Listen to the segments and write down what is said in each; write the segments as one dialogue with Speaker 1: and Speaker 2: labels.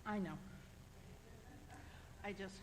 Speaker 1: I know. I just...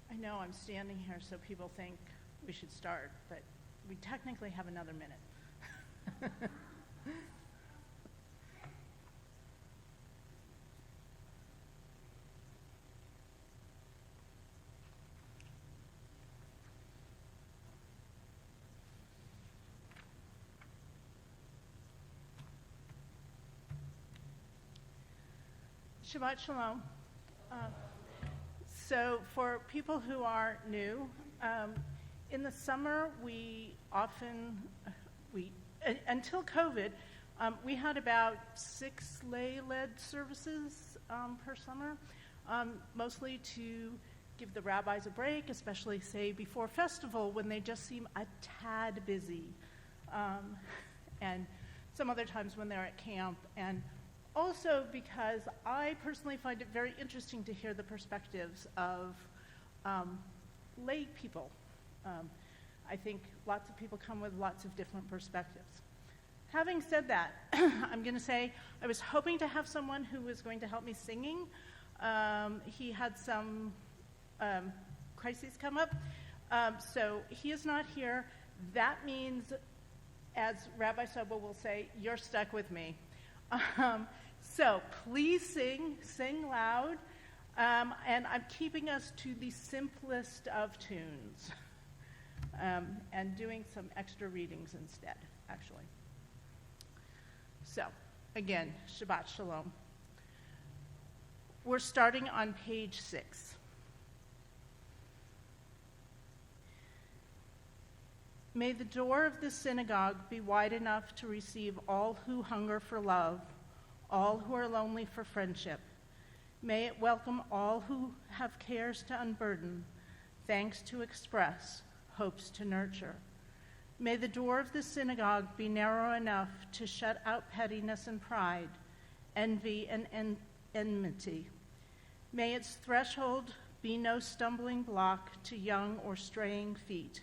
Speaker 1: I know I'm standing here so people think we should start, but we technically have another minute. Shabbat Shalom. So for people who are new, in the summer until COVID, we had about 6 lay-led services per summer, mostly to give the rabbis a break, especially, say, before festival when they just seem a tad busy, and some other times when they're at camp, and also because I personally find it very interesting to hear the perspectives of lay people. I think lots of people come with lots of different perspectives. Having said that, I'm going to say I was hoping to have someone who was going to help me singing. He had some crises come up, so he is not here. That means, as Rabbi Soba will say, you're stuck with me. So please sing loud, and I'm keeping us to the simplest of tunes, and doing some extra readings instead, actually. So, again, Shabbat Shalom. We're starting on page 6. May the door of the synagogue be wide enough to receive all who hunger for love, all who are lonely for friendship. May it welcome all who have cares to unburden, thanks to express, hopes to nurture. May the door of the synagogue be narrow enough to shut out pettiness and pride, envy and enmity. May its threshold be no stumbling block to young or straying feet.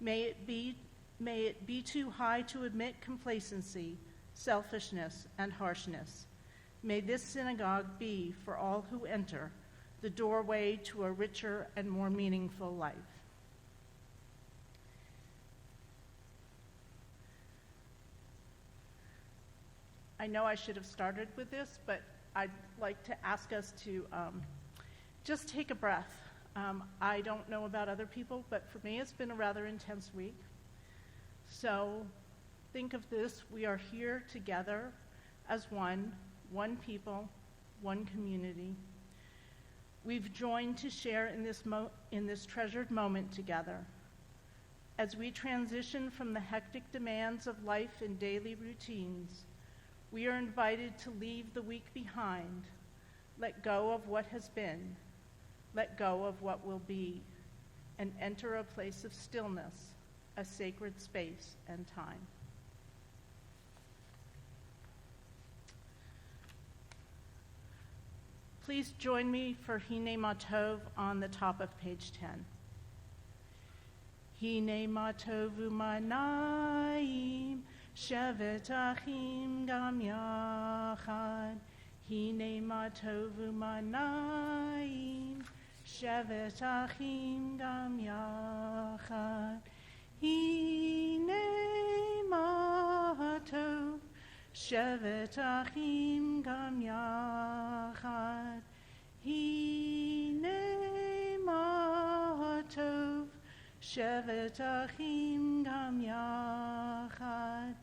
Speaker 1: May it be too high to admit complacency, selfishness, and harshness. May this synagogue be, for all who enter, the doorway to a richer and more meaningful life. I know I should have started with this, but I'd like to ask us to just take a breath. I don't know about other people, but for me it's been a rather intense week. So think of this, we are here together as one people, one community. We've joined to share in this treasured moment together. As we transition from the hectic demands of life and daily routines, we are invited to leave the week behind, let go of what has been, let go of what will be, and enter a place of stillness, a sacred space and time. Please join me for Hine Matov on the top of page 10. Hine Matov u'manayim, shevet achim gam yachad. Hine Matov u'manayim, shevet achim gam yachad. Hine Matov, shevet achim gam yachad. Hine matov, shevet achim gam yachad.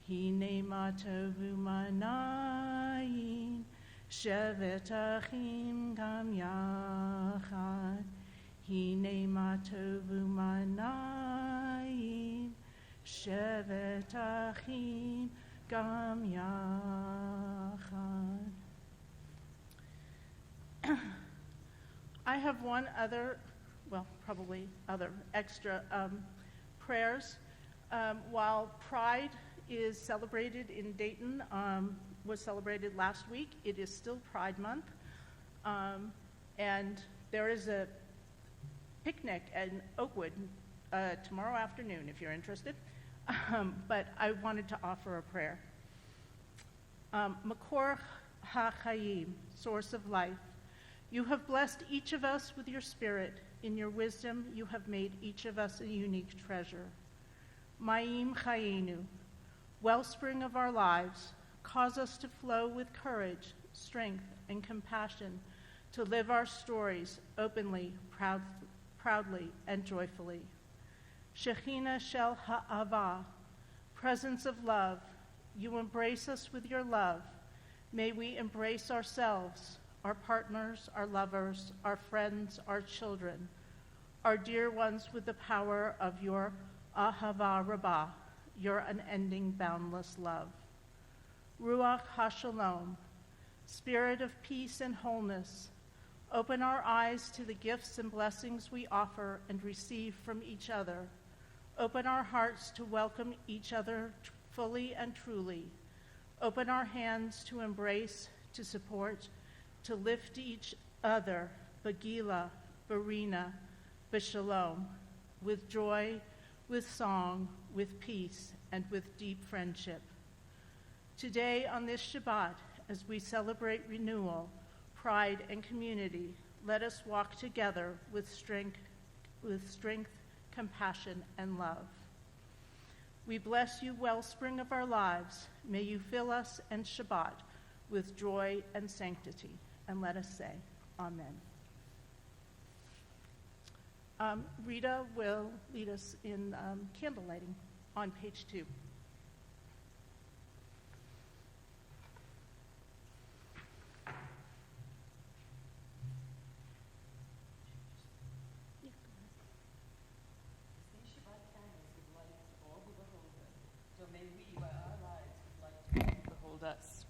Speaker 1: Hine matov u'manayim, shevet achim gam yachad. Hine matov u'manayim, shevet achim gam yachad. I have one other, probably other extra prayers. While Pride is celebrated in Dayton, was celebrated last week, it is still Pride Month. And there is a picnic in Oakwood tomorrow afternoon, if you're interested. But I wanted to offer a prayer. Makor HaChaim, source of life, you have blessed each of us with your spirit. In your wisdom, you have made each of us a unique treasure. Ma'im Chayenu, wellspring of our lives, cause us to flow with courage, strength, and compassion to live our stories openly, proudly, and joyfully. Shechina Shel Ha'ava, presence of love, you embrace us with your love. May we embrace ourselves, our partners, our lovers, our friends, our children, our dear ones with the power of your Ahava Rabbah, your unending, boundless love. Ruach HaShalom, spirit of peace and wholeness, open our eyes to the gifts and blessings we offer and receive from each other. Open our hearts to welcome each other fully and truly. Open our hands to embrace, to support, to lift each other, Bagila, Barina, B'Shalom, with joy, with song, with peace, and with deep friendship. Today on this Shabbat, as we celebrate renewal, pride, and community, let us walk together with strength, compassion, and love. We bless you, wellspring of our lives. May you fill us and Shabbat with joy and sanctity. And let us say, Amen. Rita will lead us in candle lighting on page 2.
Speaker 2: Us,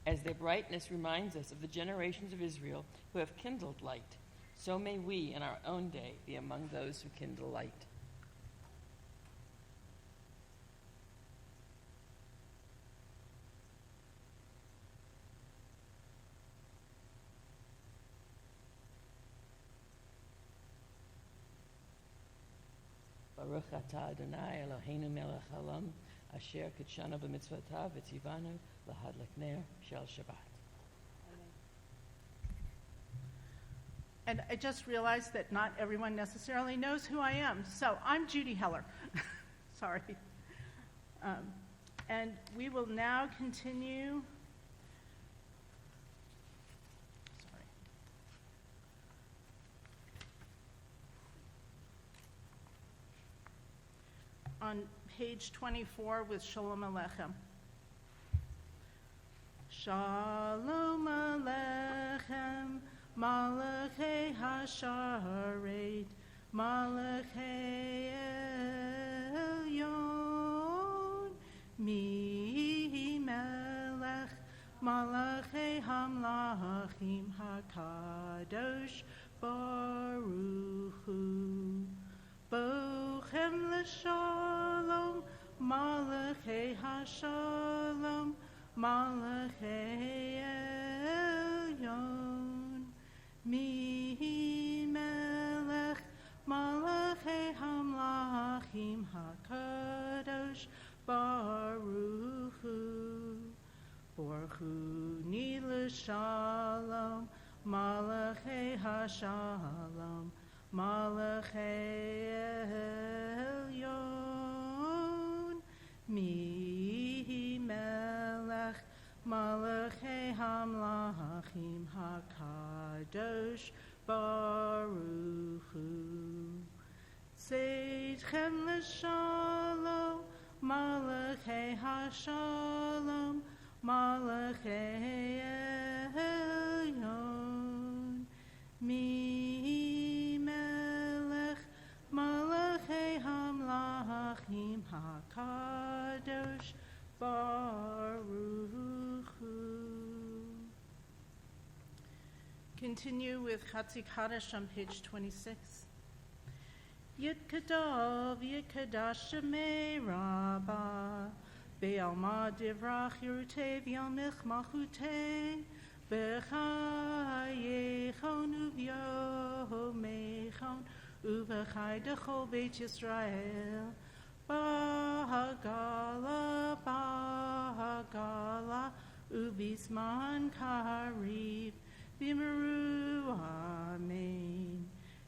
Speaker 2: as their brightness reminds us of the generations of Israel who have kindled light, so may we in our own day be among those who kindle light. Baruch atah Adonai Eloheinu melech haolam, asher kitshanu b'mitzvotav v'tzivanu lahadlik ner shel Shabbat.
Speaker 1: And I just realized that not everyone necessarily knows who I am. So I'm Judy Heller. Sorry. And we will now continue. Sorry. On page 24 with Shalom Aleichem. Shalom Aleichem. Hasharet Malachei Elyon Mi Melech Malachei Hamlachim HaKadosh Baruch Hu Bochem L'Shalom Malachei HaShalom Malachei Elyon Mi Melech Malachei Hamlachim HaKadosh Baruch Hu Baruch Hu Ni L'Shalom Malachei HaShalom Malachei Elyon Mi Melech Malachei Hamlachim HaKadosh Baruch Hu Tzedchem L'Shalom Malachei HaShalom Malachei Elyon Mi Melech Malachei Hamlachim HaKadosh Baruch Hu. Continue with Chatzi Kaddish on page 26. Yitkadav Yitkadash Shemei Rabbah Be'alma Divrach Yerutei V'yamich Machutei B'chayechon U'v'yomechon U'v'chai Dechol Beit Yisrael B'hagala B'hagala U'bizman Kariv B'meru Amen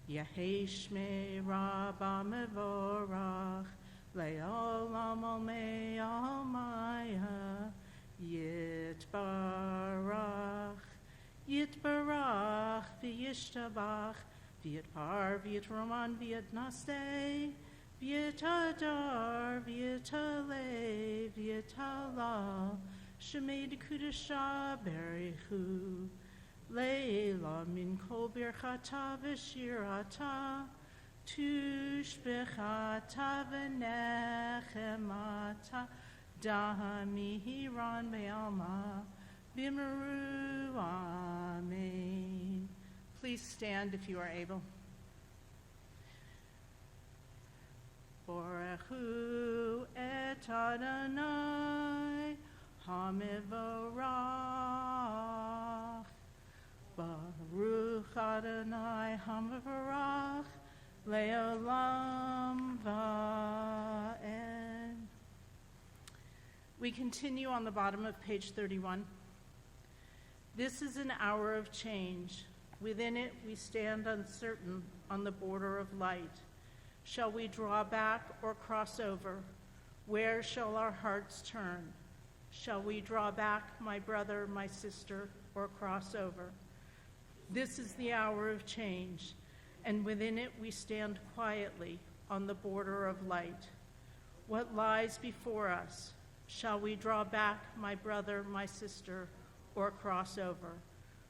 Speaker 1: Yehei Shmei Rabbah Mevorach Le'olam Olmei Almaya Yitbarach Yitbarach V'yishtabach V'yitpar V'yitroman V'yitnaseh V'yitadar V'yitaleh V'yitala Shemei Dekudasha Berichu Leila Min Kol Birchata V'shirata Tushbechata V'nechemata Dahamihiran Be'alma B'meru Amen. Please stand if you are able. Borechu et Adonai Hamivorach Baruch Adonai Hamivorach Le'olam Va'en. We continue on the bottom of page 31. This is an hour of change. Within it, we stand uncertain on the border of light. Shall we draw back or cross over? Where shall our hearts turn? Shall we draw back, my brother, my sister, or cross over? This is the hour of change, and within it we stand quietly on the border of light. What lies before us? Shall we draw back, my brother, my sister, or cross over?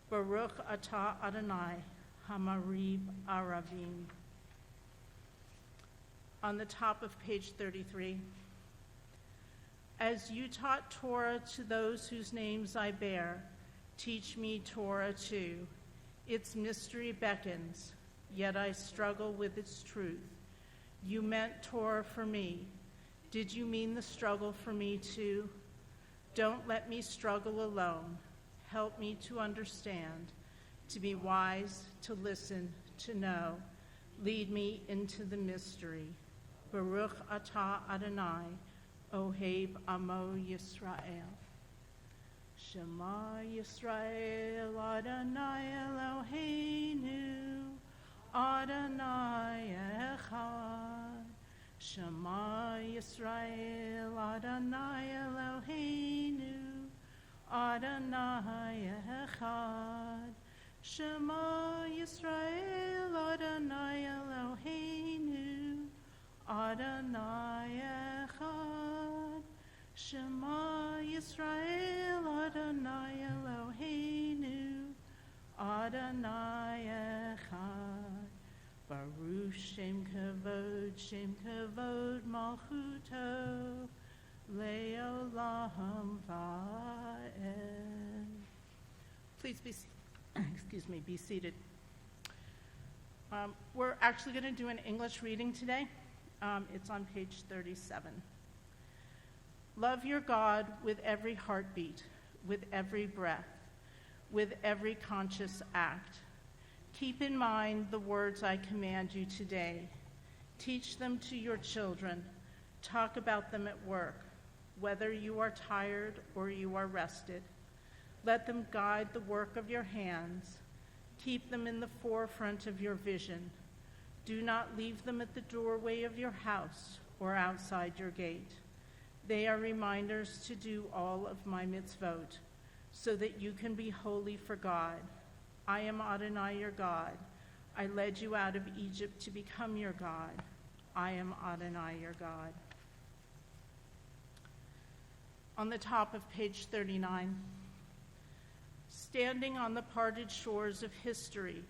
Speaker 1: Baruch atah Adonai, Hamarib Aravim. On the top of page 33. As you taught Torah to those whose names I bear, teach me Torah too. Its mystery beckons, yet I struggle with its truth. You meant Torah for me. Did you mean the struggle for me too? Don't let me struggle alone. Help me to understand, to be wise, to listen, to know. Lead me into the mystery. Baruch atah Adonai, Ohev Amo Yisrael. Shema Yisrael, Adonai Eloheinu, Adonai Echad. Shema Yisrael, Adonai Eloheinu, Adonai Echad. Shema Yisrael, Adonai Eloheinu, Adonai Echad. Shema Yisrael, Adonai Eloheinu, Adonai Echad. Shem Kavod Malchuto Leolam Vaed. Please be seated. We're actually going to do an English reading today. It's on page 37. Love your God with every heartbeat, with every breath, with every conscious act. Keep in mind the words I command you today. Teach them to your children. Talk about them at work, whether you are tired or you are rested. Let them guide the work of your hands. Keep them in the forefront of your vision. Do not leave them at the doorway of your house or outside your gate. They are reminders to do all of my mitzvot, so that you can be holy for God. I am Adonai your God. I led you out of Egypt to become your God. I am Adonai your God. On the top of page 39, standing on the parted shores of history,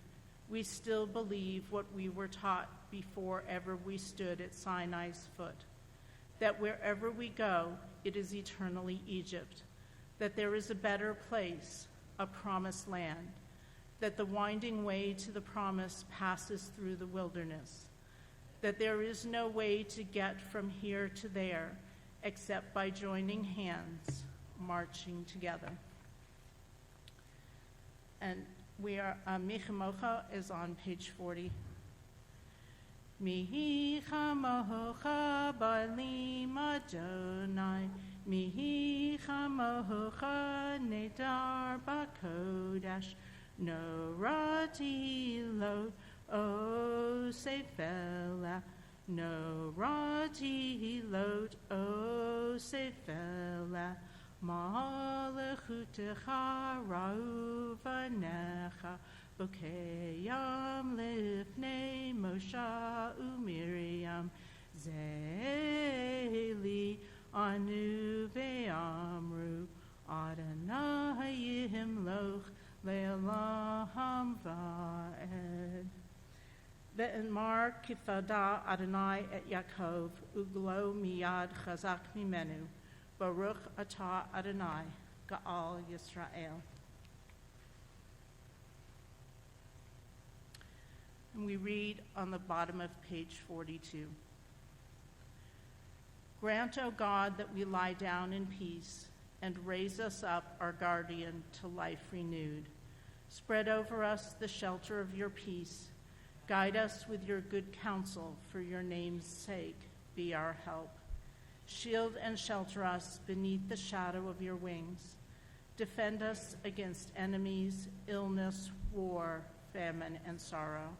Speaker 1: we still believe what we were taught before ever we stood at Sinai's foot, that wherever we go, it is eternally Egypt, that there is a better place, a promised land, that the winding way to the promise passes through the wilderness, that there is no way to get from here to there except by joining hands, marching together. And we are, Michamocha is on page 40. Michamocha balim Adonai, Michamocha nedar bakodash, Norati lo o sefela, Norati lot o sefela, Malachutecha rauvanecha, Bokeyam lifnei Moshe uMiriam, Zeli anu ve'amru, Adonai yimloch le'olam va'ed. Ve'emar kifada Adonai et Yaakov, uglo miyad chazak mimenu, Baruch atah Adonai, Ga'al Yisrael. And we read on the bottom of page 42. Grant, O God, that we lie down in peace, and raise us up, our guardian, to life renewed. Spread over us the shelter of your peace. Guide us with your good counsel, for your name's sake. Be our help. Shield and shelter us beneath the shadow of your wings. Defend us against enemies, illness, war, famine, and sorrow.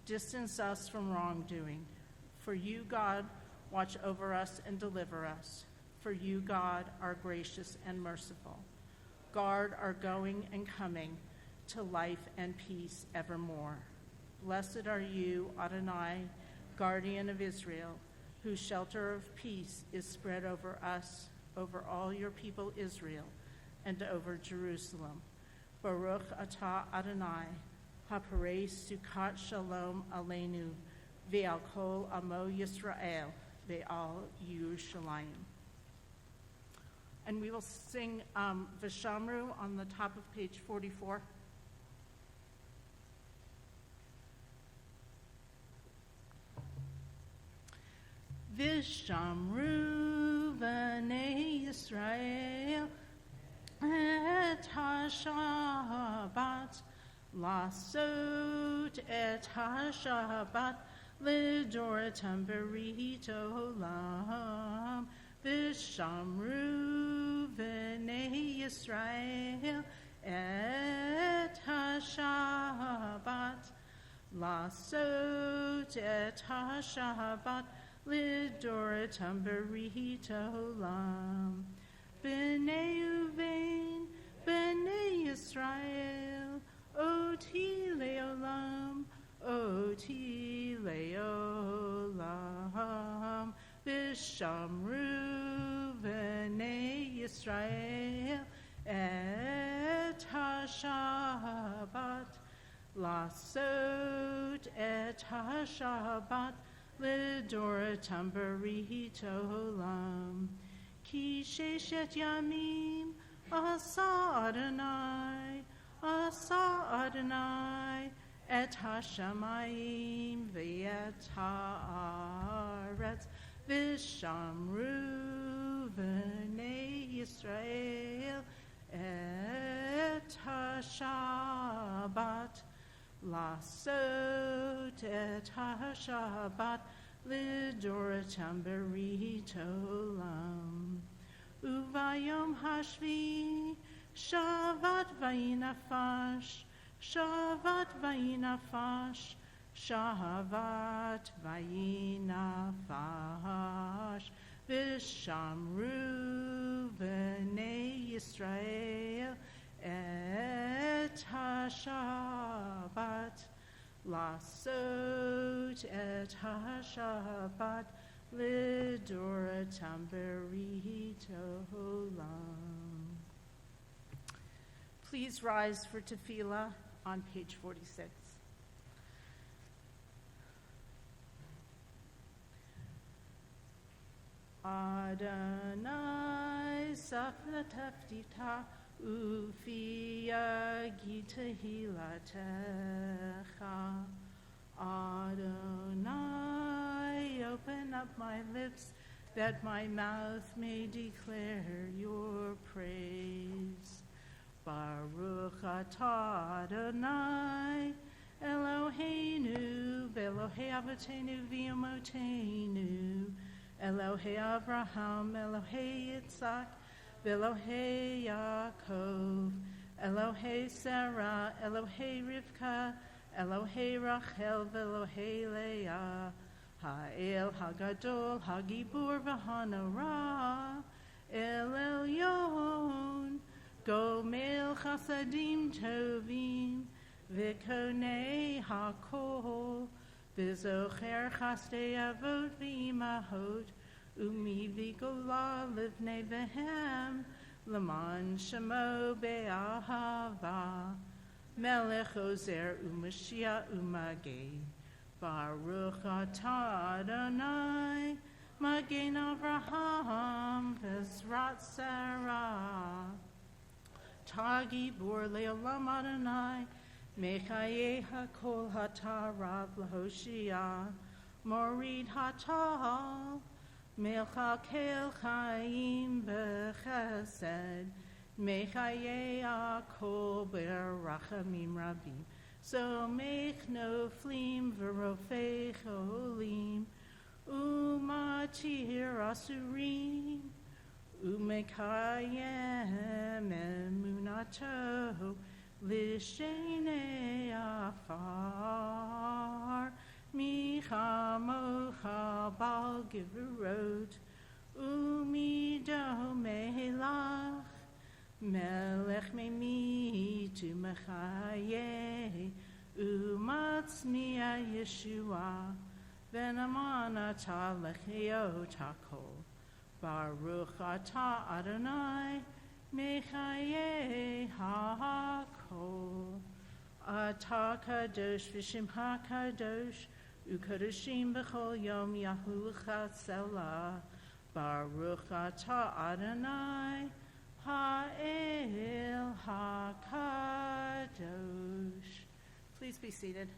Speaker 1: Distance us from wrongdoing. For you, God, watch over us and deliver us. For you, God, are gracious and merciful. Guard our going and coming to life and peace evermore. Blessed are you, Adonai, guardian of Israel, whose shelter of peace is spread over us, over all your people Israel, and over Jerusalem. Baruch atah Adonai, haparei sukat shalom aleinu, ve'al kol amo Yisrael, ve'al Yerushalayim. And we will sing V'shamru on the top of page 44. V'shamru b'nei Yisrael et ha-Shabbat, lasot et ha-Shabbat, lidoratam berit olam. V'shamru b'nei Yisrael et ha-Shabbat, lasot et ha-Shabbat, lidoratam berit olam. B'nei Uvein, b'nei Yisrael, oti le'olam, oti le'olam. V'shamru b'nei Yisrael et ha-Shabbat, lasot et ha-Shabbat, Lidoratam berito olam. Ki sheshet yamim asa Adonai, et hashamayim v'et haaretz v'shamru v'nei Yisrael et hashabat lasot et hashabat lidoratam berito olam. Uvayom hashvi shavat vayinafash shavat vayinafash v'shamru v'nei Yisrael et hashabat lasot et hashabat lidoratam berito olam. Please rise for tefillah on page 46. Adonai safnataftita ufia gitahilatecha. Adonai, open up my lips that my mouth may declare your praise. Baruch atah Adonai, Eloheinu, v'Elohei Avotenu v'Yomotenu, Elohei Avraham, Elohei Yitzhak, v'Elohei Yaakov, Elohei Sarah, Elohei Rivka, Elohei Rachel, v'Elohei Leah, Ha'el Hagadol, Hagibur v'Hanora, El Elyon, Gomel Chasadim Tovim, V'Konei HaKol, V'Zocher Chasdei Avot V'Imahot, Umi V'Gola Livnei Behem, L'man Shemo Be'ahava, Melech Ozer U'Mashiach U'Magei, Baruch atah Adonai, Magen Avraham, V'Ezrat Sarah, Tagibur Le'olam Adonai, Mechaye HaKol HaTarav L'Hoshia, Morid HaTal, Mechakel Chaim B'Chesed, Mechaye HaKol B'Rachamim Rabim, So Mech Noflim V'Rofei Cholim, Umatir Asurim, Umekayem Emunato, Lishene Afar, Michamocha Bal Giverot, Umido Melach, Melech Memi Tu Mechaye, Umatzmia Yeshua, Venamana Talechio Takol, Baruch atah Adonai, Mechaye HaKol. Atah Kadosh V'Shimcha Kadosh, Ukadoshim B'chol Yom Yahucha Selah. Baruch atah Adonai, Ha'el HaKadosh. Please be seated.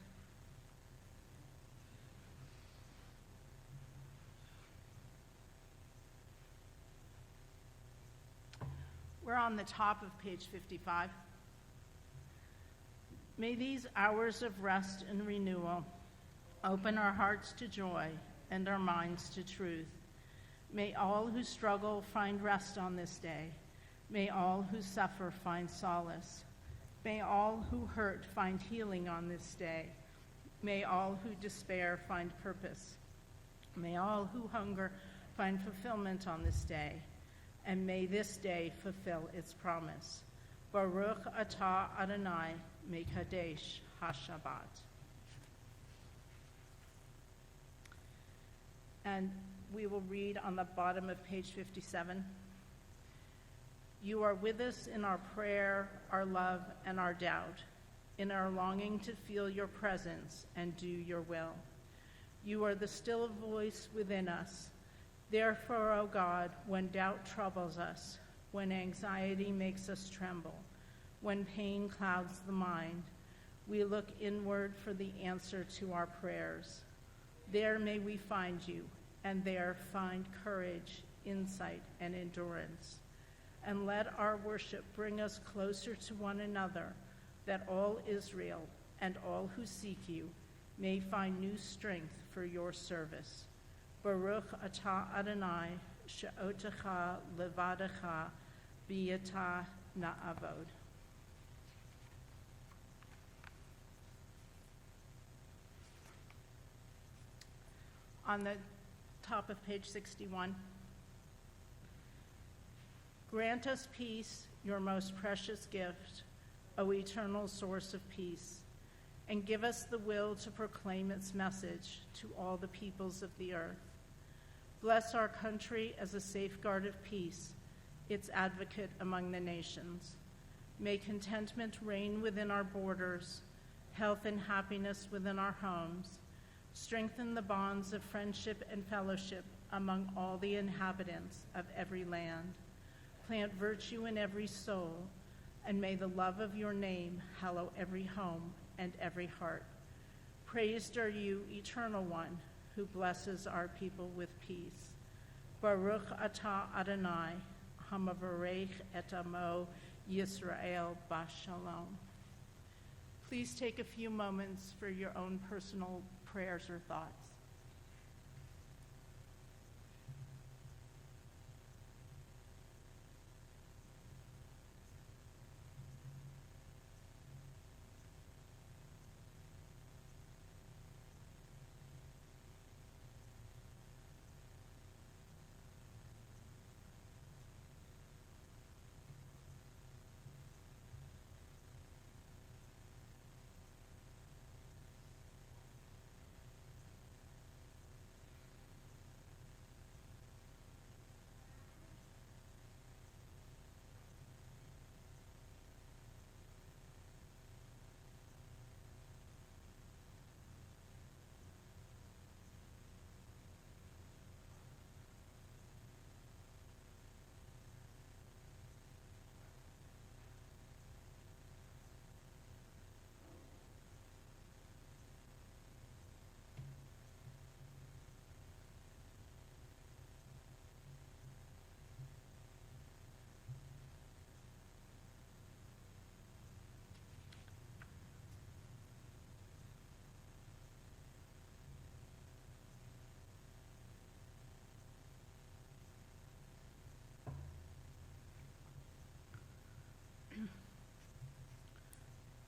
Speaker 1: We're on the top of page 55. May these hours of rest and renewal open our hearts to joy and our minds to truth. May all who struggle find rest on this day. May all who suffer find solace. May all who hurt find healing on this day. May all who despair find purpose. May all who hunger find fulfillment on this day. And may this day fulfill its promise. Baruch atah Adonai, Mekadesh HaShabbat. And we will read on the bottom of page 57. You are with us in our prayer, our love, and our doubt, in our longing to feel your presence and do your will. You are the still voice within us. Therefore, O God, when doubt troubles us, when anxiety makes us tremble, when pain clouds the mind, we look inward for the answer to our prayers. There may we find you, and there find courage, insight, and endurance. And let our worship bring us closer to one another, that all Israel and all who seek you may find new strength for your service. Baruch atah Adonai, she'otecha levadecha b'yata na'avod. On the top of page 61. Grant us peace, your most precious gift, O eternal source of peace, and give us the will to proclaim its message to all the peoples of the earth. Bless our country as a safeguard of peace, its advocate among the nations. May contentment reign within our borders, health and happiness within our homes. Strengthen the bonds of friendship and fellowship among all the inhabitants of every land. Plant virtue in every soul, and may the love of your name hallow every home and every heart. Praised are you, Eternal One, who blesses our people with peace. Baruch atah Adonai, hamavarech et amo Yisrael b'shalom. Please take a few moments for your own personal prayers or thoughts.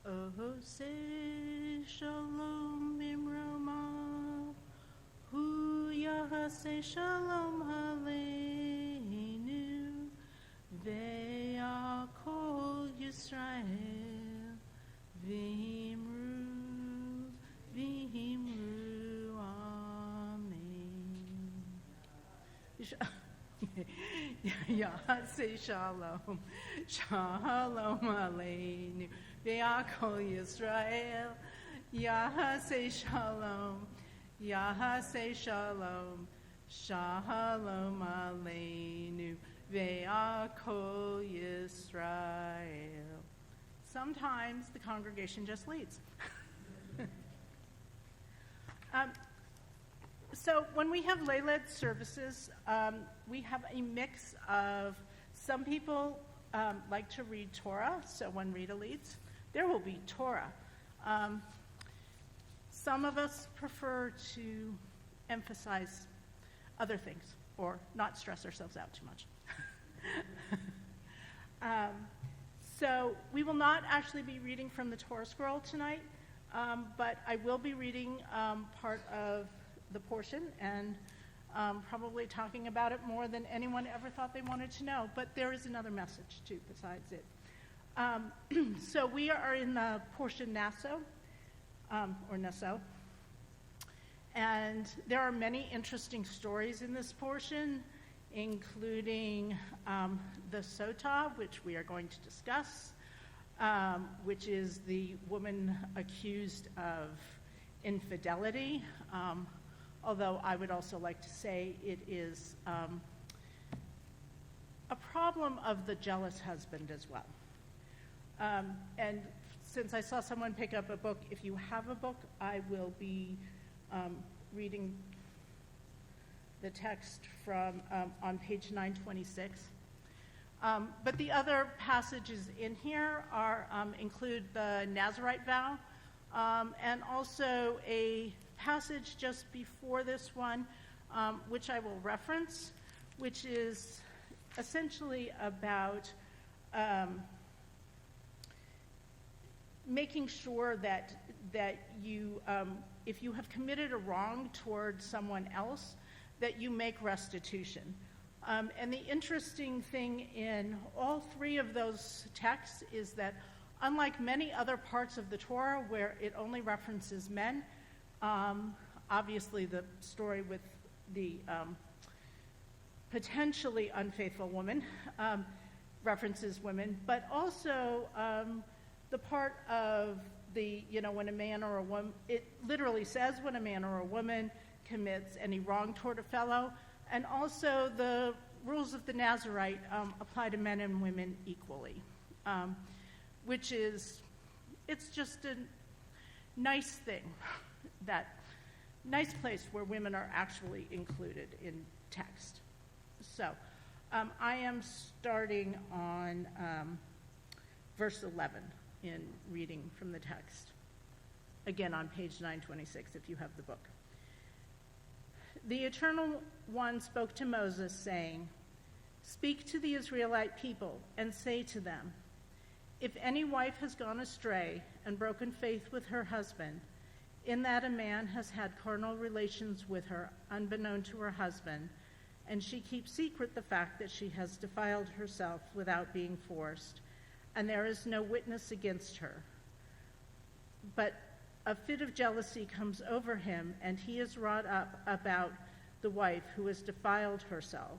Speaker 1: Oh, say shalom bimroma, hu yahaseh shalom aleinu, ve'akol Yisrael, v'himru, amen. Yahaseh shalom, shalom aleinu. Ve'akol Yisrael, Yahaseh shalom, Yahaseh shalom, shalom aleinu, ve'akol Yisrael. Sometimes the congregation just leads. So when we have lay-led services, we have a mix of some people like to read Torah, so when Rita leads, there will be Torah. Some of us prefer to emphasize other things or not stress ourselves out too much. So we will not actually be reading from the Torah scroll tonight, but I will be reading part of the portion and probably talking about it more than anyone ever thought they wanted to know. But there is another message, too, besides it. So we are in the portion Naso, or Naso. And there are many interesting stories in this portion, including the Sotah, which we are going to discuss, which is the woman accused of infidelity. although I would also like to say it is a problem of the jealous husband as well. And since I saw someone pick up a book, if you have a book, I will be reading the text from on page 926. But the other passages in here include the Nazirite vow, and also a passage just before this one, which I will reference, which is essentially about making sure that you, if you have committed a wrong toward someone else, that you make restitution. And the interesting thing in all three of those texts is that unlike many other parts of the Torah where it only references men, obviously the story with the potentially unfaithful woman references women, but also the part of the, when a man or a woman, it literally says when a man or a woman commits any wrong toward a fellow, and also the rules of the Nazirite apply to men and women equally, which is, it's just a nice thing, that nice place where women are actually included in text. So I am starting on verse 11 in reading from the text, again on page 926 if you have the book. The Eternal One spoke to Moses, saying, "Speak to the Israelite people and say to them, if any wife has gone astray and broken faith with her husband, in that a man has had carnal relations with her unbeknown to her husband, and she keeps secret the fact that she has defiled herself without being forced, and there is no witness against her. But a fit of jealousy comes over him, and he is wrought up about the wife who has defiled herself.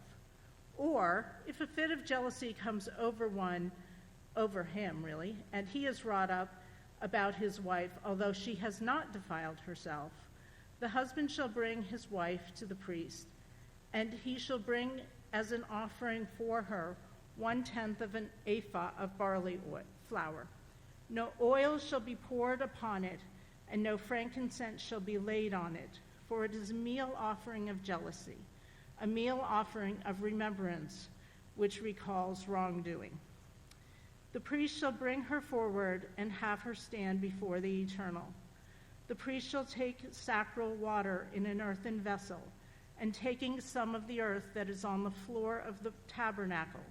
Speaker 1: Or, if a fit of jealousy comes over him, and he is wrought up about his wife, although she has not defiled herself, the husband shall bring his wife to the priest, and he shall bring as an offering for her 1/10 of an ephah of barley flour. No oil shall be poured upon it, and no frankincense shall be laid on it, for it is a meal offering of jealousy, a meal offering of remembrance, which recalls wrongdoing. The priest shall bring her forward and have her stand before the Eternal. The priest shall take sacral water in an earthen vessel, and taking some of the earth that is on the floor of the tabernacle,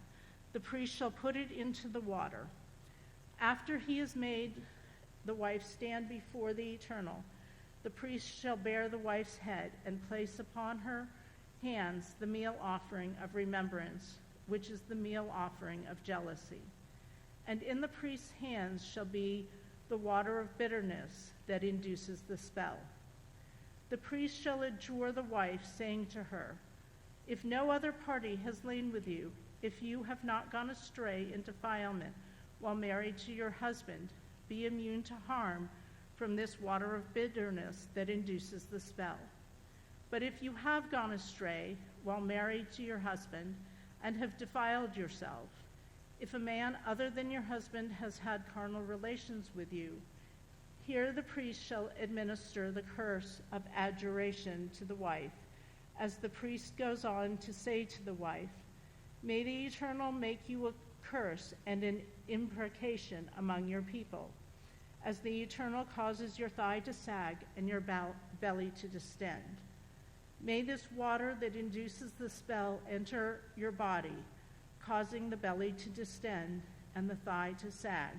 Speaker 1: the priest shall put it into the water. After he has made the wife stand before the Eternal, the priest shall bear the wife's head and place upon her hands the meal offering of remembrance, which is the meal offering of jealousy. And in the priest's hands shall be the water of bitterness that induces the spell. The priest shall adjure the wife, saying to her, if no other party has lain with you, if you have not gone astray in defilement while married to your husband, be immune to harm from this water of bitterness that induces the spell. But if you have gone astray while married to your husband and have defiled yourself, if a man other than your husband has had carnal relations with you, here the priest shall administer the curse of adjuration to the wife, as the priest goes on to say to the wife, may the Eternal make you a curse and an imprecation among your people, as the Eternal causes your thigh to sag and your belly to distend. May this water that induces the spell enter your body, causing the belly to distend and the thigh to sag.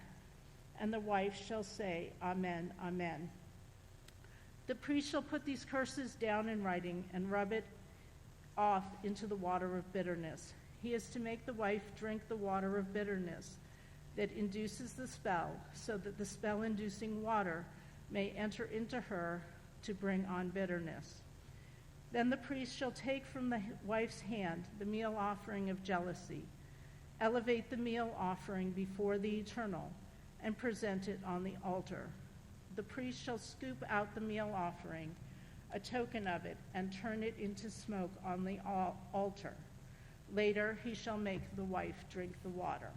Speaker 1: And the wife shall say, Amen, Amen. The priest shall put these curses down in writing and rub it off into the water of bitterness. He is to make the wife drink the water of bitterness that induces the spell, so that the spell-inducing water may enter into her to bring on bitterness. Then the priest shall take from the wife's hand the meal offering of jealousy, elevate the meal offering before the Eternal, and present it on the altar. The priest shall scoop out the meal offering, a token of it, and turn it into smoke on the altar. Later he shall make the wife drink the water.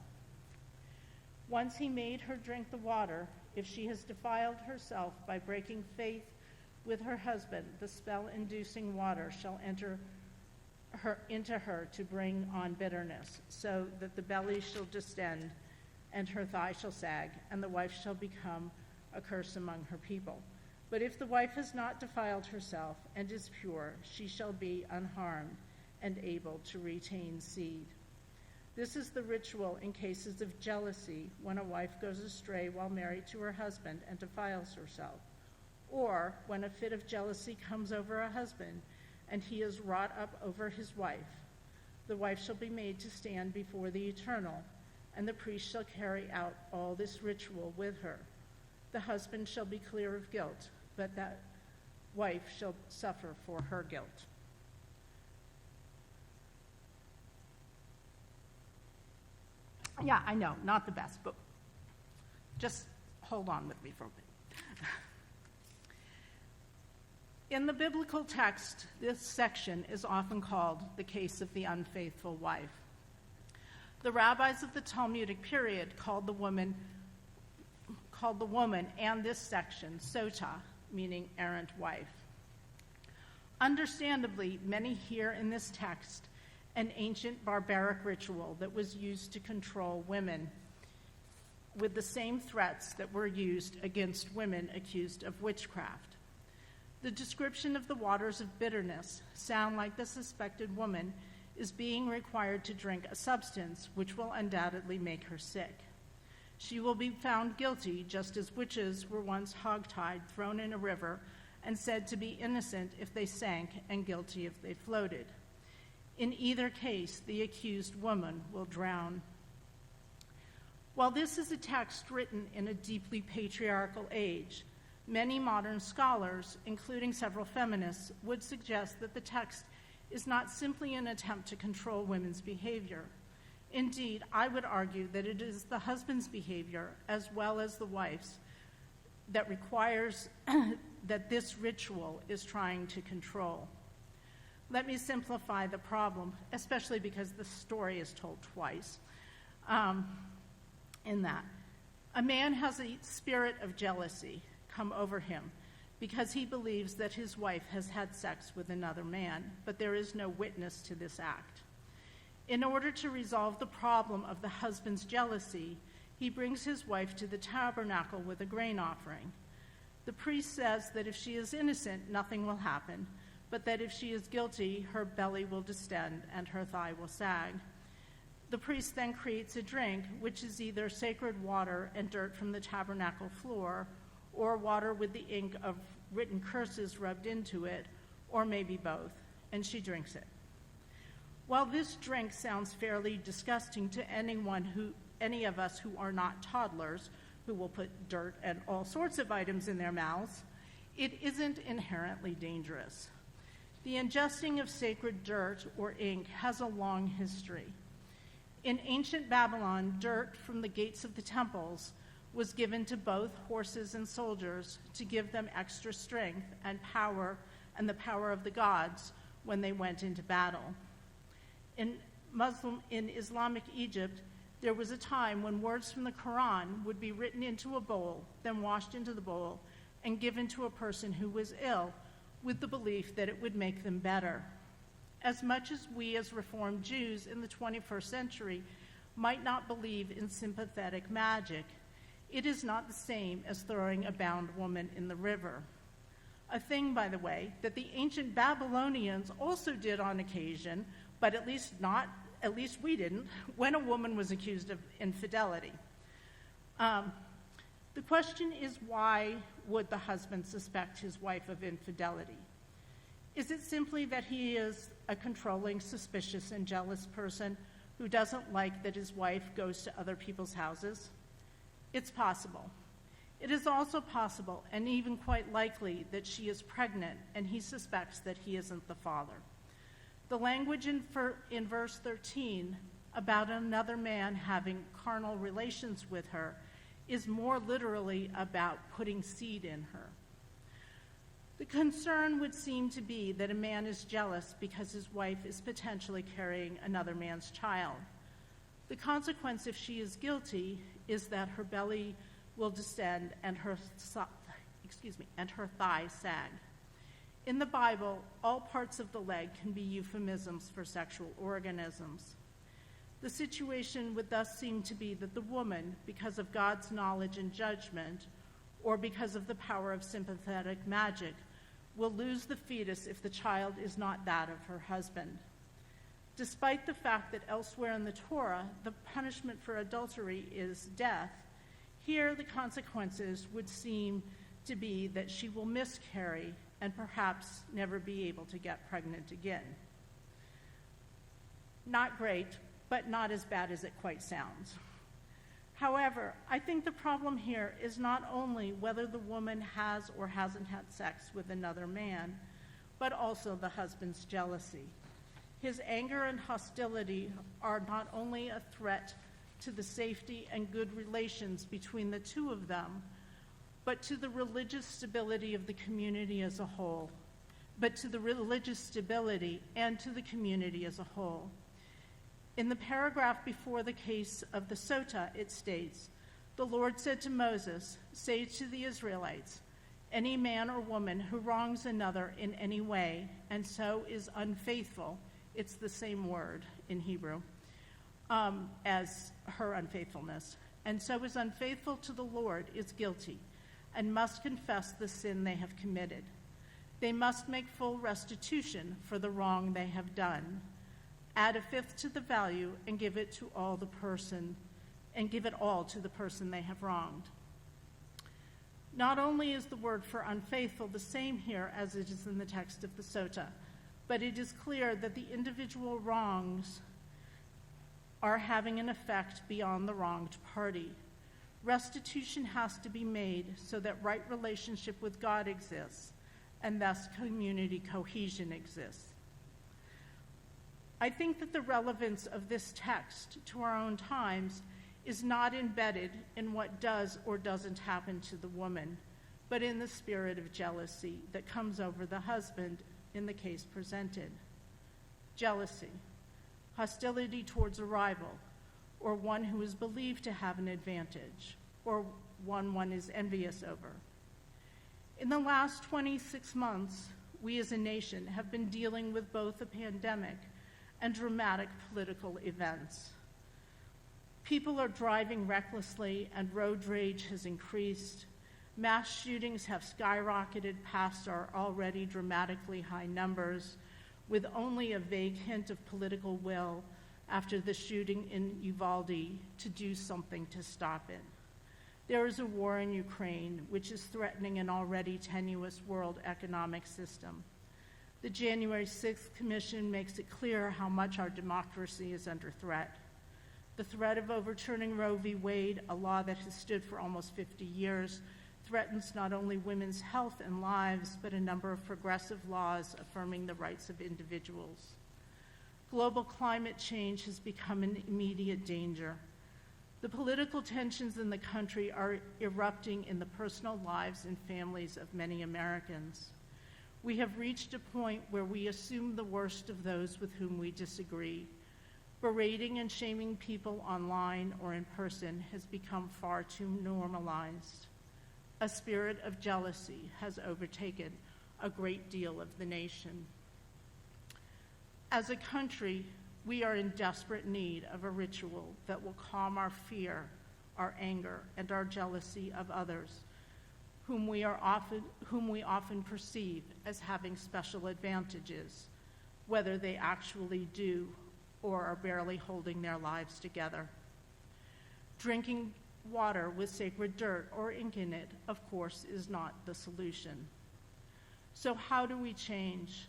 Speaker 1: Once he made her drink the water, if she has defiled herself by breaking faith with her husband, the spell-inducing water shall enter into her to bring on bitterness, so that the belly shall distend, and her thigh shall sag, and the wife shall become a curse among her people. But if the wife has not defiled herself and is pure, she shall be unharmed and able to retain seed. This is the ritual in cases of jealousy, when a wife goes astray while married to her husband and defiles herself, or when a fit of jealousy comes over a husband and he is wrought up over his wife. The wife shall be made to stand before the Eternal, and the priest shall carry out all this ritual with her. The husband shall be clear of guilt, but that wife shall suffer for her guilt. Yeah, I know, not the best, but just hold on with me for a bit. In the biblical text, this section is often called the case of the unfaithful wife. The rabbis of the Talmudic period called the woman and this section sota, meaning errant wife. Understandably, many hear in this text an ancient barbaric ritual that was used to control women with the same threats that were used against women accused of witchcraft. The description of the waters of bitterness sound like the suspected woman is being required to drink a substance which will undoubtedly make her sick. She will be found guilty, just as witches were once hogtied, thrown in a river, and said to be innocent if they sank and guilty if they floated. In either case, the accused woman will drown. While this is a text written in a deeply patriarchal age, many modern scholars, including several feminists, would suggest that the text is not simply an attempt to control women's behavior. Indeed, I would argue that it is the husband's behavior, as well as the wife's, that requires that this ritual is trying to control. Let me simplify the problem, especially because the story is told twice, in that a man has a spirit of jealousy come over him because he believes that his wife has had sex with another man, but there is no witness to this act. In order to resolve the problem of the husband's jealousy, he brings his wife to the tabernacle with a grain offering. The priest says that if she is innocent, nothing will happen, but that if she is guilty, her belly will distend and her thigh will sag. The priest then creates a drink, which is either sacred water and dirt from the tabernacle floor, or water with the ink of written curses rubbed into it, or maybe both, and she drinks it. While this drink sounds fairly disgusting to any of us who are not toddlers, who will put dirt and all sorts of items in their mouths, it isn't inherently dangerous. The ingesting of sacred dirt or ink has a long history. In ancient Babylon, dirt from the gates of the temples was given to both horses and soldiers to give them extra strength and power and the power of the gods when they went into battle. In Islamic Egypt, there was a time when words from the Quran would be written into a bowl, then washed into the bowl, and given to a person who was ill with the belief that it would make them better. As much as we as Reformed Jews in the 21st century might not believe in sympathetic magic, it is not the same as throwing a bound woman in the river. A thing, by the way, that the ancient Babylonians also did on occasion, but at least we didn't, when a woman was accused of infidelity. The question is, why would the husband suspect his wife of infidelity? Is it simply that he is a controlling, suspicious, and jealous person who doesn't like that his wife goes to other people's houses? It's possible. It is also possible, and even quite likely, that she is pregnant and he suspects that he isn't the father. The language in verse 13 about another man having carnal relations with her is more literally about putting seed in her. The concern would seem to be that a man is jealous because his wife is potentially carrying another man's child. The consequence, if she is guilty, is that her belly will distend and her thigh sag. In the Bible, all parts of the leg can be euphemisms for sexual organisms. The situation would thus seem to be that the woman, because of God's knowledge and judgment, or because of the power of sympathetic magic, will lose the fetus if the child is not that of her husband. Despite the fact that elsewhere in the Torah, the punishment for adultery is death, here the consequences would seem to be that she will miscarry and perhaps never be able to get pregnant again. Not great, but not as bad as it quite sounds. However, I think the problem here is not only whether the woman has or hasn't had sex with another man, but also the husband's jealousy. His anger and hostility are not only a threat to the safety and good relations between the two of them, but to the religious stability of the community as a whole. In the paragraph before the case of the Sota, it states, "The Lord said to Moses, say to the Israelites, any man or woman who wrongs another in any way and so is unfaithful," it's the same word in Hebrew, as her unfaithfulness, "and so is unfaithful to the Lord is guilty and must confess the sin they have committed. They must make full restitution for the wrong they have done. Add a fifth to the value and give it all to the person they have wronged." Not only is the word for unfaithful the same here as it is in the text of the Sota, but it is clear that the individual wrongs are having an effect beyond the wronged party. Restitution has to be made so that right relationship with God exists, and thus community cohesion exists. I think that the relevance of this text to our own times is not embedded in what does or doesn't happen to the woman, but in the spirit of jealousy that comes over the husband in the case presented. Jealousy, hostility towards a rival, or one who is believed to have an advantage, or one is envious over. In the last 26 months, we as a nation have been dealing with both a pandemic and dramatic political events. People are driving recklessly and road rage has increased. Mass shootings have skyrocketed past our already dramatically high numbers, with only a vague hint of political will after the shooting in Uvalde to do something to stop it. There is a war in Ukraine, which is threatening an already tenuous world economic system. The January 6th Commission makes it clear how much our democracy is under threat. The threat of overturning Roe v. Wade, a law that has stood for almost 50 years, threatens not only women's health and lives, but a number of progressive laws affirming the rights of individuals. Global climate change has become an immediate danger. The political tensions in the country are erupting in the personal lives and families of many Americans. We have reached a point where we assume the worst of those with whom we disagree. Berating and shaming people online or in person has become far too normalized. A spirit of jealousy has overtaken a great deal of the nation. As a country, we are in desperate need of a ritual that will calm our fear, our anger, and our jealousy of others, whom we often perceive as having special advantages, whether they actually do or are barely holding their lives together. Drinking water with sacred dirt or ink in it, of course, is not the solution. So how do we change?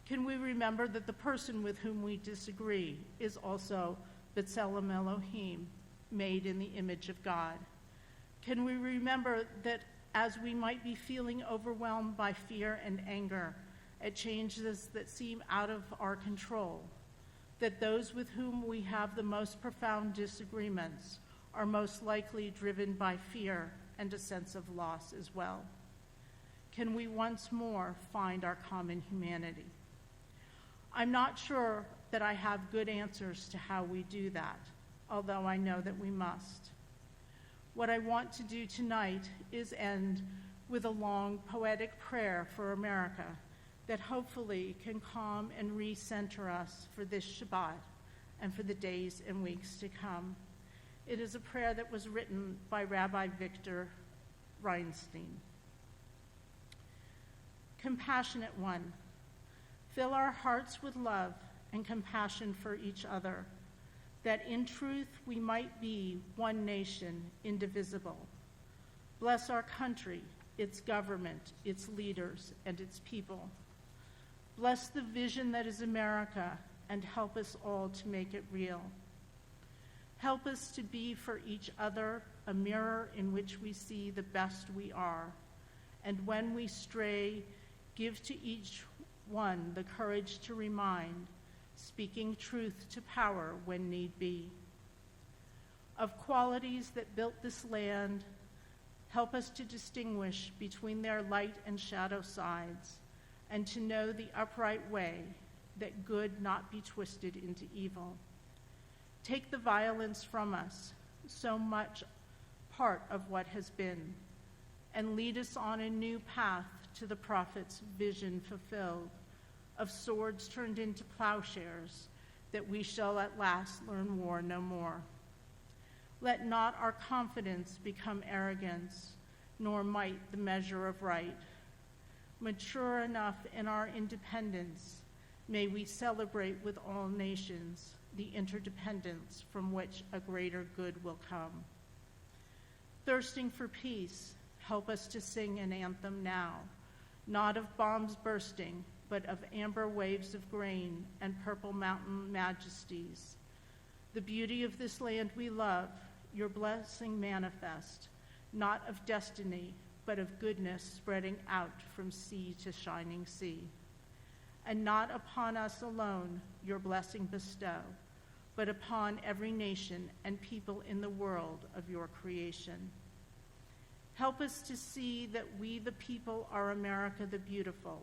Speaker 1: Can we remember that the person with whom we disagree is also B'Tselem Elohim, made in the image of God? Can we remember that as we might be feeling overwhelmed by fear and anger at changes that seem out of our control, that those with whom we have the most profound disagreements are most likely driven by fear and a sense of loss as well? can we once more find our common humanity? I'm not sure that I have good answers to how we do that, although I know that we must. What I want to do tonight is end with a long poetic prayer for America that hopefully can calm and recenter us for this Shabbat and for the days and weeks to come. It is a prayer that was written by Rabbi Victor Reinstein. Compassionate One, fill our hearts with love and compassion for each other, that in truth we might be one nation, indivisible. Bless our country, its government, its leaders, and its people. Bless the vision that is America, and help us all to make it real. Help us to be for each other a mirror in which we see the best we are, and when we stray, give to each one the courage to remind, speaking truth to power when need be. Of qualities that built this land, help us to distinguish between their light and shadow sides, and to know the upright way, that good not be twisted into evil. Take the violence from us, so much part of what has been, and lead us on a new path to the prophet's vision fulfilled, of swords turned into plowshares, that we shall at last learn war no more. Let not our confidence become arrogance, nor might the measure of right. Mature enough in our independence, may we celebrate with all nations the interdependence from which a greater good will come. Thirsting for peace, help us to sing an anthem now, not of bombs bursting, but of amber waves of grain and purple mountain majesties. The beauty of this land we love, your blessing manifest, not of destiny, but of goodness spreading out from sea to shining sea. And not upon us alone your blessing bestow, but upon every nation and people in the world of your creation. Help us to see that we the people are America the beautiful,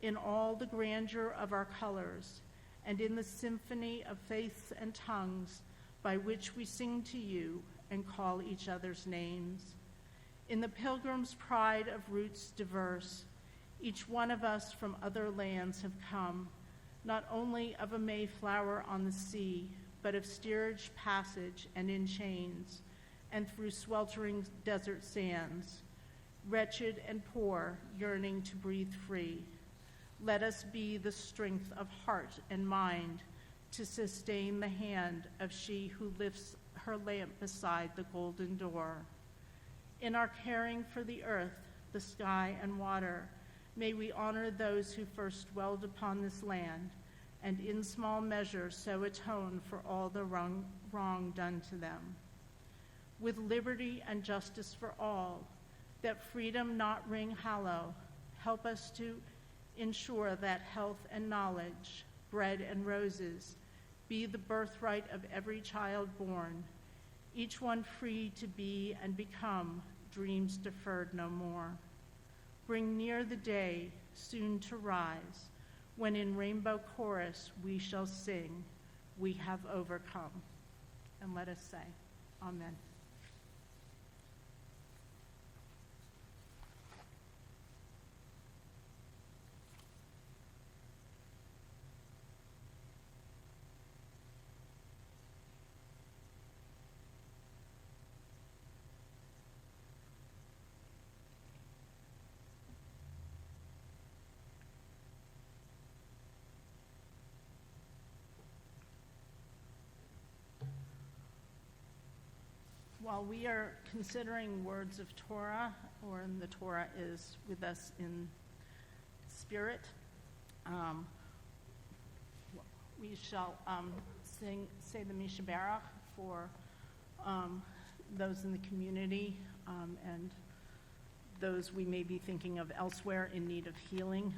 Speaker 1: in all the grandeur of our colors, and in the symphony of faiths and tongues by which we sing to you and call each other's names. In the pilgrim's pride of roots diverse, each one of us from other lands have come, not only of a Mayflower on the sea, but of steerage passage and in chains, and through sweltering desert sands, wretched and poor, yearning to breathe free. Let us be the strength of heart and mind to sustain the hand of she who lifts her lamp beside the golden door. In our caring for the earth, the sky, and water, may we honor those who first dwelled upon this land, and in small measure so atone for all the wrong done to them. With liberty and justice for all, that freedom not ring hollow, help us to ensure that health and knowledge, bread and roses, be the birthright of every child born, each one free to be and become dreams deferred no more. Bring near the day, soon to rise, when in rainbow chorus we shall sing, we have overcome. And let us say, Amen. While we are considering words of Torah, or the Torah is with us in spirit, we shall say the Mishaberach for those in the community and those we may be thinking of elsewhere in need of healing.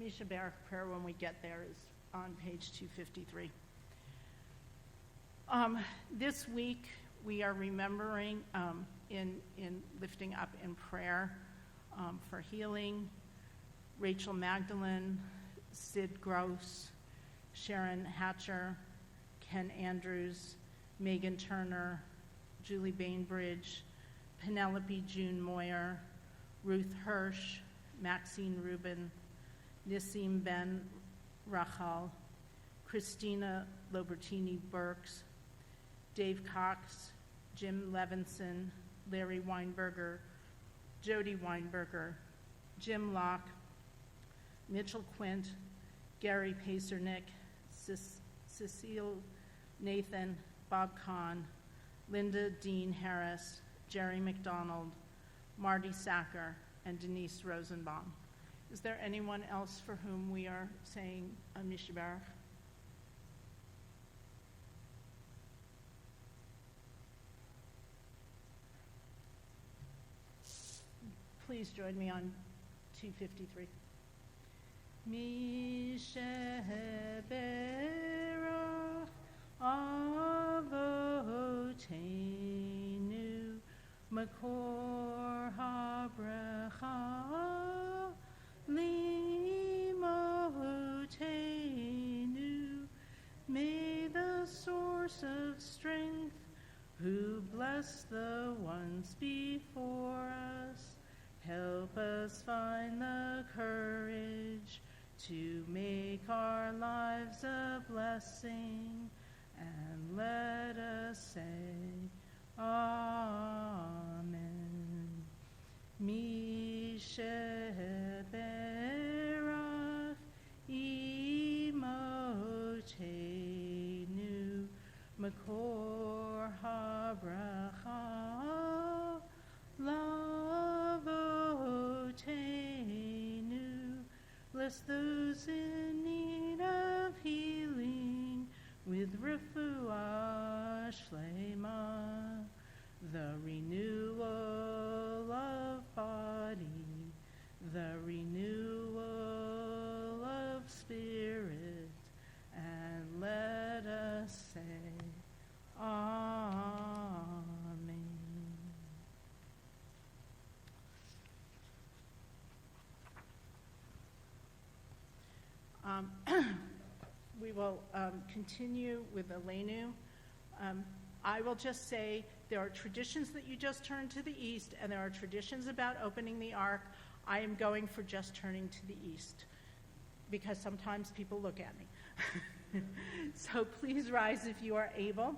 Speaker 1: Misha Barak prayer when we get there is on page 253. This week we are remembering in lifting up in prayer for healing Rachel Magdalene, Sid Gross, Sharon Hatcher, Ken Andrews, Megan Turner, Julie Bainbridge, Penelope June Moyer, Ruth Hirsch, Maxine Rubin, Nissim Ben Rachel, Christina Lobertini Burks, Dave Cox, Jim Levinson, Larry Weinberger, Jody Weinberger, Jim Locke, Mitchell Quint, Gary Pacernick, Cecile Nathan, Bob Kahn, Linda Dean Harris, Jerry McDonald, Marty Sacker, and Denise Rosenbaum. Is there anyone else for whom we are saying Misha Barak? Please join me on 253. Misha Barak Avotenu Makor HaBracha Limotenu. May the source of strength, who bless the ones before us, help us find the courage to make our lives a blessing, and let us say, Amen. Misha Barak Imotenu Makor HaBracha Lavotenu. Bless those in need of healing with refuah shlema, the renewal of body, the renewal of spirit, and let us say, Amen. We will continue with Elenu. I will just say there are traditions that you just turned to the east, and there are traditions about opening the ark. I am going for just turning to the east, because sometimes people look at me. So please rise if you are able,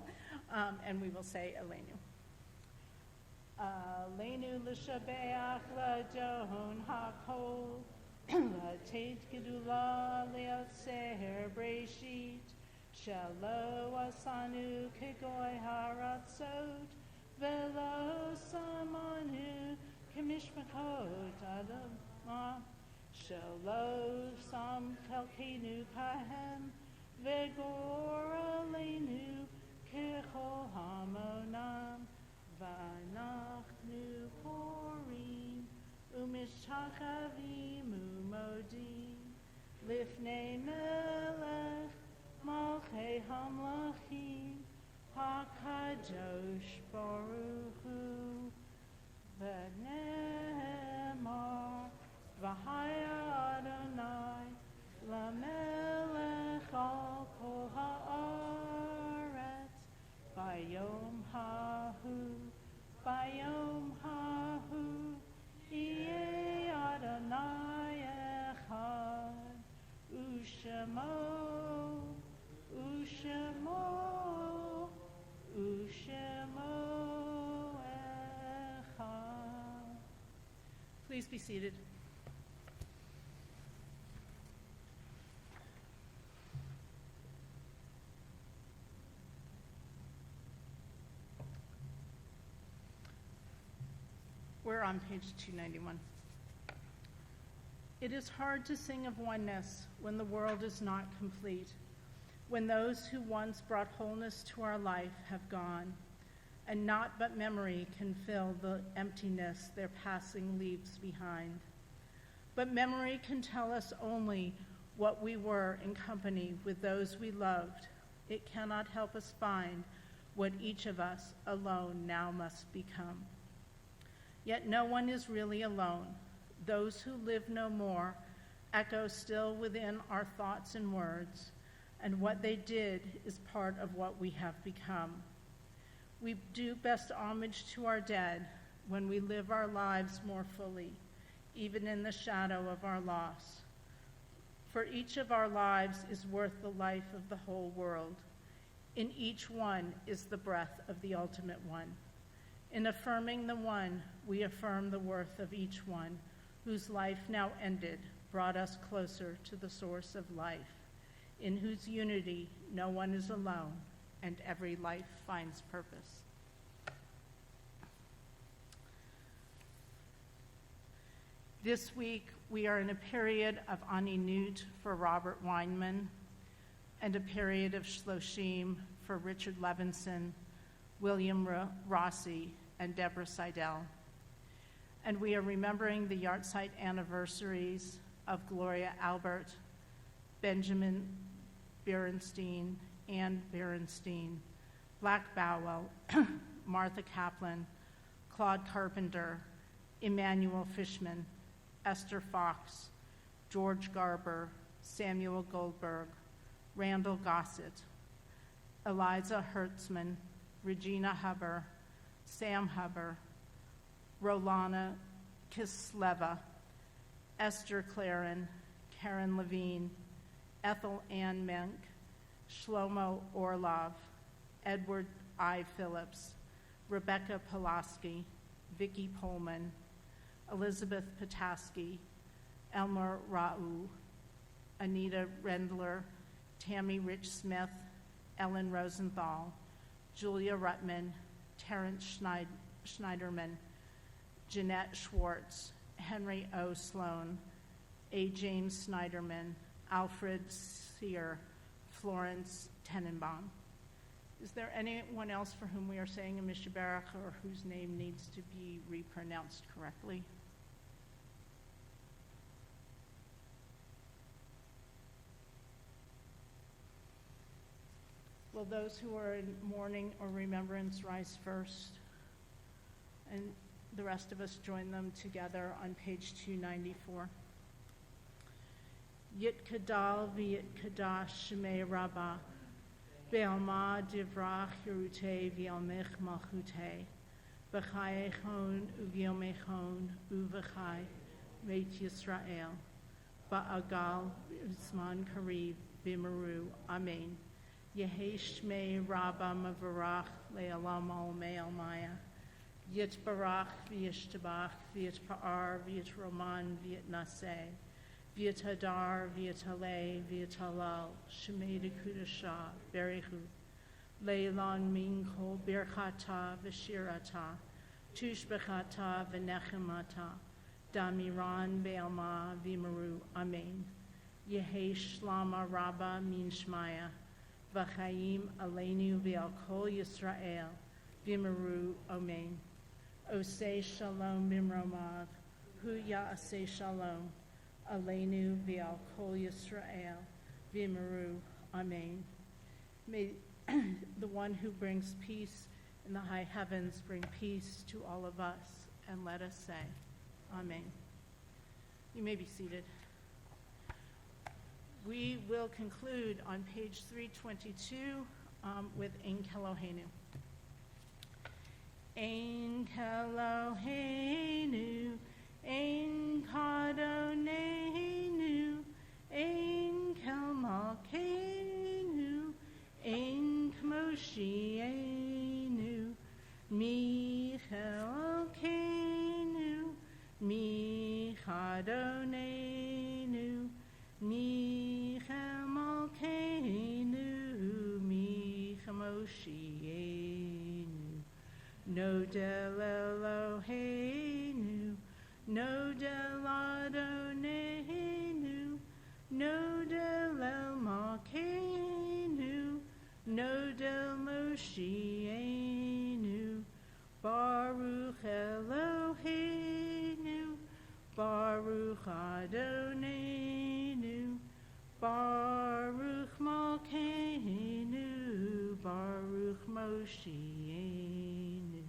Speaker 1: and we will say Elenu. Elenu l'shabeach l'adon hakol, l'tet gedula le'atzer breshit, shelo asanu kegoy haratzot, velo samanu kemishmakot adamah, shelo sam kalkenu kahem, vegor alenu kechol hamonam, vanachnu korim, umishachavim umodim, lifnei melech, malchei hamlachim, hakadosh baruch hu, v'nemar, v'haya Adonai, lamelech al kol haaretz, bayom hahu, bayom hahu, Yeh Adonai echad, u'shemo, u'shemo, u'shemo echad. Please be seated. We're on page 291. It is hard to sing of oneness when the world is not complete, when those who once brought wholeness to our life have gone, and naught but memory can fill the emptiness their passing leaves behind. But memory can tell us only what we were in company with those we loved. It cannot help us find what each of us alone now must become. Yet no one is really alone. Those who live no more echo still within our thoughts and words, and what they did is part of what we have become. We do best homage to our dead when we live our lives more fully, even in the shadow of our loss. For each of our lives is worth the life of the whole world. In each one is the breath of the ultimate one. In affirming the one, we affirm the worth of each one, whose life now ended brought us closer to the source of life, in whose unity no one is alone and every life finds purpose. This week, we are in a period of Ani Nut for Robert Weinman and a period of Shloshim for Richard Levinson, William Rossi, and Deborah Seidel. And we are remembering the yahrzeit anniversaries of Gloria Albert, Benjamin Berenstein, Anne Berenstein, Black Bowell, Martha Kaplan, Claude Carpenter, Emmanuel Fishman, Esther Fox, George Garber, Samuel Goldberg, Randall Gossett, Eliza Hertzman, Regina Huber, Sam Huber, Rolana Kisleva, Esther Claren, Karen Levine, Ethel Ann Menk, Shlomo Orlov, Edward I. Phillips, Rebecca Pulaski, Vicki Pullman, Elizabeth Petoskey, Elmer Ra'u, Anita Rendler, Tammy Rich Smith, Ellen Rosenthal, Julia Ruttman, Terrence Schneiderman, Jeanette Schwartz, Henry O. Sloan, A. James Snyderman, Alfred Sear, Florence Tenenbaum. Is there anyone else for whom we are saying a Mishaberach or whose name needs to be repronounced correctly? Will those who are in mourning or remembrance rise first? And the rest of us join them together on page 294. Yit Kadal v'yit Kadash Shemei Rabbah Be'alma Divrach Yerute V'yomech Malchute B'chayechon U'vyomechon U'v'chay Beit Yisrael Ba'agal Zman Kariv B'meru Amen. Yehi Shmei Rabbah Mavarach Le'alam Almei Almaya Yit Barach V'yishtabach V'yit Pa'ar V'yit Roman V'yit Naseh V'yit Hadar V'yit Halei V'yit Halal Shemei Dekudasha Berechu Leilon Min Kol Birchata V'shirata Tushbechata V'nechemata Damiran Be'alma V'meru Amen. Yehi Shlama Rabbah Min Shmaya V'chaim Aleinu V'al Kol Yisrael V'meru Amen. Osei Shalom Bimromav Hu Ya'aseh Shalom Aleinu V'al Kol Yisrael V'meru Amen. May the one who brings peace in the high heavens bring peace to all of us, and let us say, Amen. You may be seated. We will conclude on page 322 with Ein Keloheinu. Ein Keloheinu, Ein Kadoneinu, Ein Kel Malkeinu, Ein Kmoshienu, Mi Chelkeinu, Mi Chadoneinu, Mi Chemalkeinu, Mi Chemoshienu. Nodel Eloheinu, Nodel Adoneinu, Nodel El Malkeinu, Nodel Moshienu, Baruch Eloheinu, Baruch Adonenu, Baruch Malkeinu, Baruch Moshienu,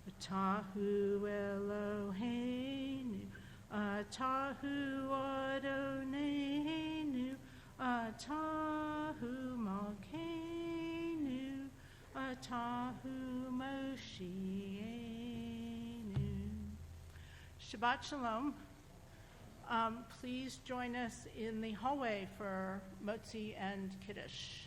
Speaker 1: Atahu Eloheinu, Atahu Adonenu, Atahu Malkeinu, Atahu Moshienu. Shabbat Shalom. Please join us in the hallway for Motzi and Kiddush.